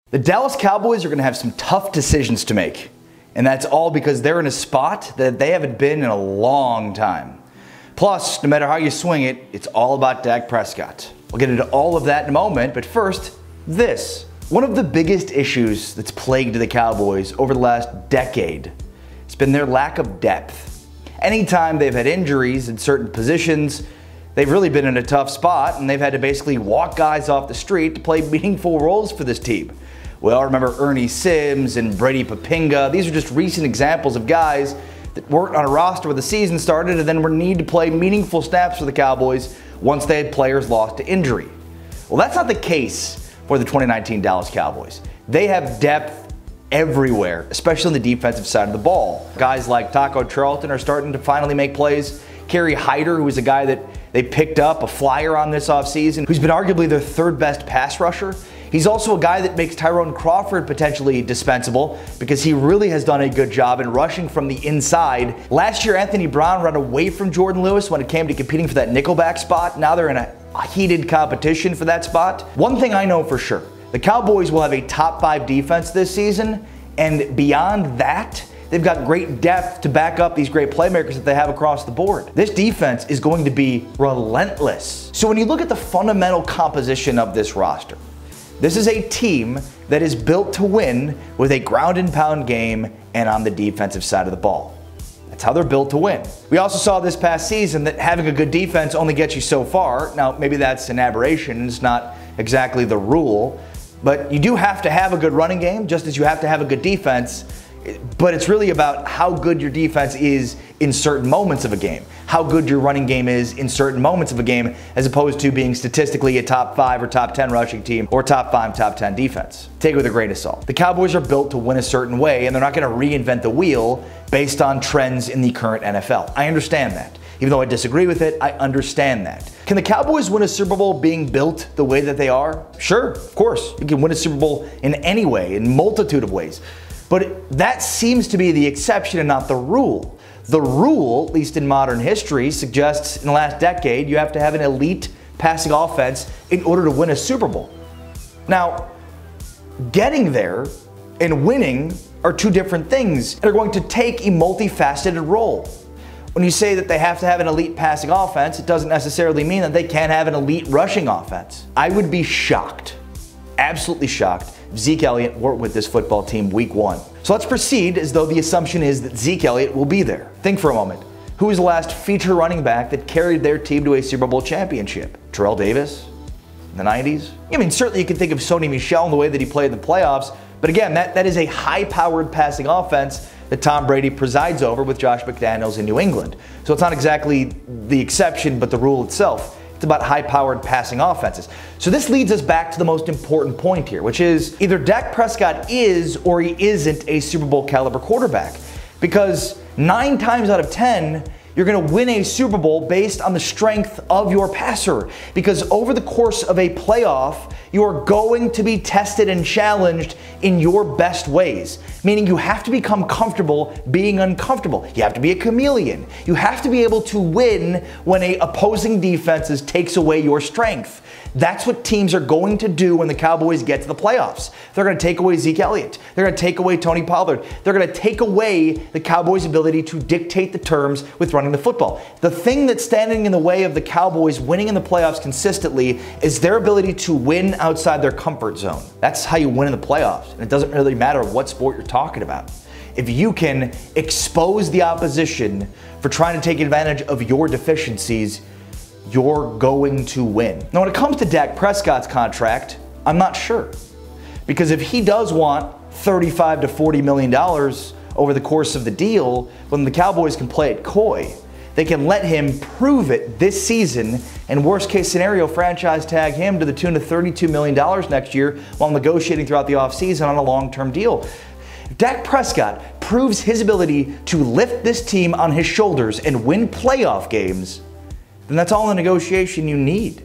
The Dallas Cowboys are going to have some tough decisions to make, and that's all because they're in a spot that they haven't been in a long time. Plus, no matter how you swing it, it's all about Dak Prescott. We'll get into all of that in a moment, but first, this. One of the biggest issues that's plagued the Cowboys over the last decade has been their lack of depth. Anytime they've had injuries in certain positions, they've really been in a tough spot, and they've had to basically walk guys off the street to play meaningful roles for this team. We all remember Ernie Sims and Brady Papinga. These are just recent examples of guys that weren't on a roster when the season started and then were needed to play meaningful snaps for the Cowboys once they had players lost to injury. Well, that's not the case for the 2019 Dallas Cowboys. They have depth everywhere, especially on the defensive side of the ball. Guys like Taco Charlton are starting to finally make plays. Kerry Hyder, who is a guy that they picked up, a flyer on this offseason, who's been arguably their third best pass rusher. He's also a guy that makes Tyrone Crawford potentially dispensable because he really has done a good job in rushing from the inside. Last year, Anthony Brown ran away from Jordan Lewis when it came to competing for that nickelback spot. Now they're in a heated competition for that spot. One thing I know for sure, the Cowboys will have a top 5 defense this season, and beyond that, they've got great depth to back up these great playmakers that they have across the board. This defense is going to be relentless. So when you look at the fundamental composition of this roster, this is a team that is built to win with a ground and pound game and on the defensive side of the ball. That's how they're built to win. We also saw this past season that having a good defense only gets you so far. Now, maybe that's an aberration. It's not exactly the rule, but you do have to have a good running game just as you have to have a good defense. But it's really about how good your defense is in certain moments of a game, how good your running game is in certain moments of a game, as opposed to being statistically a top 5 or top 10 rushing team or top 5, top 10 defense. Take it with a grain of salt. The Cowboys are built to win a certain way, and they're not going to reinvent the wheel based on trends in the current NFL. I understand that. Even though I disagree with it, I understand that. Can the Cowboys win a Super Bowl being built the way that they are? Sure, of course. You can win a Super Bowl in any way, in multitude of ways. But that seems to be the exception and not the rule. The rule, at least in modern history, suggests in the last decade you have to have an elite passing offense in order to win a Super Bowl. Now, getting there and winning are two different things. They're going to take a multifaceted role. When you say that they have to have an elite passing offense, it doesn't necessarily mean that they can't have an elite rushing offense. I would be shocked, absolutely shocked, if Zeke Elliott weren't with this football team week 1. So let's proceed as though the assumption is that Zeke Elliott will be there. Think for a moment. Who was the last feature running back that carried their team to a Super Bowl championship? Terrell Davis? In the 90s? I mean, certainly you can think of Sony Michel in the way that he played in the playoffs, but again, that is a high-powered passing offense that Tom Brady presides over with Josh McDaniels in New England. So it's not exactly the exception, but the rule itself. It's about high-powered passing offenses. So this leads us back to the most important point here, which is either Dak Prescott is or he isn't a Super Bowl caliber quarterback. Because 9 times out of 10, you're going to win a Super Bowl based on the strength of your passer. Because over the course of a playoff, you are going to be tested and challenged in your best ways. Meaning you have to become comfortable being uncomfortable. You have to be a chameleon. You have to be able to win when an opposing defense takes away your strength. That's what teams are going to do when the Cowboys get to the playoffs. They're going to take away Zeke Elliott. They're going to take away Tony Pollard. They're going to take away the Cowboys' ability to dictate the terms with running the football. The thing that's standing in the way of the Cowboys winning in the playoffs consistently is their ability to win outside their comfort zone. That's how you win in the playoffs, and it doesn't really matter what sport you're talking about. If you can expose the opposition for trying to take advantage of your deficiencies, you're going to win. Now, when it comes to Dak Prescott's contract, I'm not sure. Because if he does want $35 to $40 million over the course of the deal, when the Cowboys can play it coy, they can let him prove it this season, and worst case scenario, franchise tag him to the tune of $32 million next year while negotiating throughout the offseason on a long-term deal. If Dak Prescott proves his ability to lift this team on his shoulders and win playoff games, then that's all the negotiation you need.